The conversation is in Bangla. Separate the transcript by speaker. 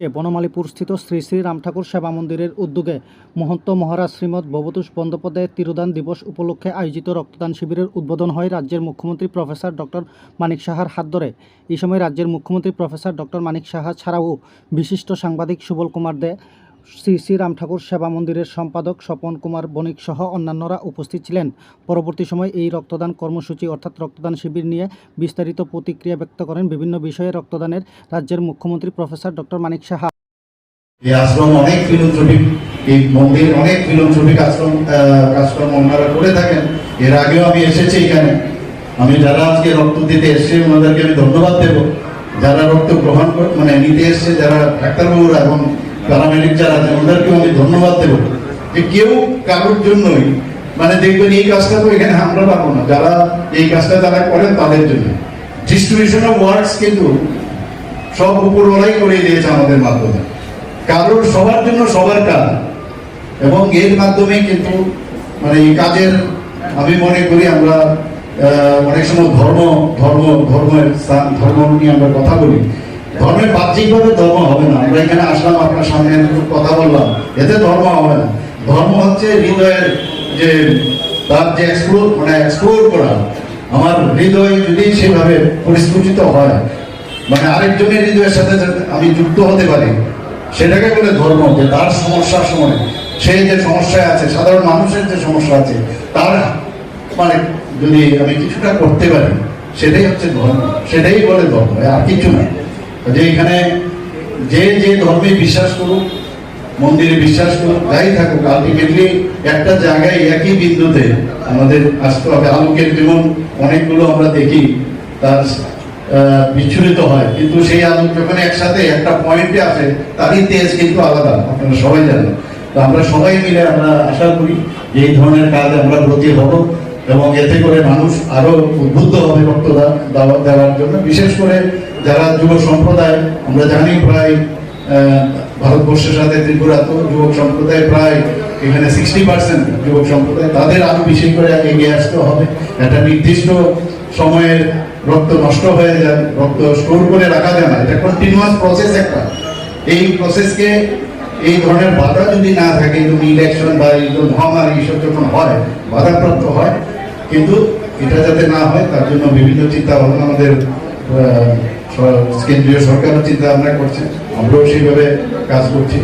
Speaker 1: বনমালীপুরস্থিত শ্রী শ্রী রামঠাকুর সেবা মন্দিরের উদ্যোগে মহন্ত মহারাজ শ্রীমৎ ভবতোষ বন্দ্যোপাধ্যায়ের তিরোধান দিবস উপলক্ষে আয়োজিত রক্তদান শিবিরের উদ্বোধন হয় রাজ্যের মুখ্যমন্ত্রী প্রফেসর ডক্টর মানিক সাহার হাত ধরে। এই সময় রাজ্যের মুখ্যমন্ত্রী প্রফেসর ডক্টর মানিক সাহা ছাড়াও বিশিষ্ট সাংবাদিক সুবল কুমার দে, শ্রী শ্রী রামঠাকুর সেবা মন্দিরের সম্পাদক স্বপন কুমার বণিক সহ অন্যান্যরা উপস্থিত ছিলেন। পরবর্তী সময় এই রক্তদান কর্মসূচি অর্থাৎ রক্তদান শিবির নিয়ে বিস্তারিত প্রতিক্রিয়া ব্যক্ত করেন বিভিন্ন বিষয়ে রক্তদানের রাজ্যের মুখ্যমন্ত্রী প্রফেসর ডক্টর মানিক সাহা।
Speaker 2: এই আশ্রম অনেক ফিলোথ্রপিক, এই মন্দির অনেক ফিলোথ্রপিক কাজকর্ম ওনারা করে থাকেন। এর আগেও আমি এসেছি এখানে। আমি যারা আজকে রক্ত দিতে এসছে ওনাদেরকে আমি ধন্যবাদ দেব। যারা রক্ত গ্রহণ নিতে এসছে, যারা ডাক্তারবাবুরা এবং প্যারামেডিক যারা আছেন ওনাদেরকেও আমি ধন্যবাদ দেব। যে কেউ কারোর জন্যই দেখবেন এই কাজটা তো এখানে আমরা পাবো না, যারা এই কাজটা যারা করেন তাদের জন্য ডিস্ট্রিবিউশন অফ ওয়ার্ডস কিন্তু সব উপরওয়ালাই করে দিয়েছে আমাদের মাধ্যমে। কারোর সবার জন্য সবার কাজ, এবং এর মাধ্যমে কিন্তু এই কাজের আমি মনে করি আমরা অনেক সময় ধর্ম নিয়ে আমরা কথা বলি। ধর্মের বাহ্যিকভাবে ধর্ম হবে না। আমরা এখানে আসলাম, আপনার সামনে কথা বললাম, এতে ধর্ম হবে না। ধর্ম হচ্ছে হৃদয়ের যে তার যে এক্সপ্লোর করা। আমার হৃদয় যদি সেভাবে পরিস্ফুটিত হয়, আরেকজনের হৃদয়ের সাথে আমি যুক্ত হতে পারি, সেটাকে বলে ধর্ম। যে তার সমস্যার সময় সে যে সমস্যায় আছে, সাধারণ মানুষের যে সমস্যা আছে, তার যদি আমি কিছুটা করতে পারি, সেটাই হচ্ছে ধর্ম, সেটাই বলে ধর্ম, আর কিছু না। যে এখানে যে যে ধর্মে বিশ্বাস করুক, মন্দিরে বিশ্বাস করুক, যাই থাকুক, আলটিমেটলি একটা জায়গায় একই বিন্দুতে আমাদের আসতে হবে। আলোকের যেমন অনেকগুলো আমরা দেখি তার বিচ্ছুরিত হয়, কিন্তু সেই আলো যখন একসাথে একটা পয়েন্টে আসে তারই তেজ কিন্তু আলাদা, আপনারা সবাই জানেন। তো আমরা সবাই মিলে আমরা আশা করি যে এই ধরনের কাজ আমরা ব্রতী হব, এবং এতে করে মানুষ আরো উদ্বুদ্ধ হবে রক্তদান দেওয়ার জন্য। বিশেষ করে যারা যুব সম্প্রদায়, আমরা জানি প্রায় ভারতবর্ষের সাথে ত্রিপুরা তো যুবক সম্প্রদায় প্রায় এখানে 60% যুবক সম্প্রদায়, তাদের আরো বেশি করে এগিয়ে আসতে হবে। একটা নির্দিষ্ট সময়ের রক্ত নষ্ট হয়ে যায়, রক্ত স্টোর করে রাখা যায় না, এটা কন্টিনিউয়াস প্রসেস একটা। এই প্রসেসকে এই ধরনের বাধা যদি না থাকে, ইলেকশন বা এই মহামারী এইসব যখন হয়, বাধাপ্রাপ্ত হয়, কিন্তু এটা যাতে না হয় তার জন্য বিভিন্ন চিন্তা ভাবনা আমাদের কেন্দ্রীয় সরকারও চিন্তা ভাবনা করছে, আমরাও সেইভাবে কাজ করছি।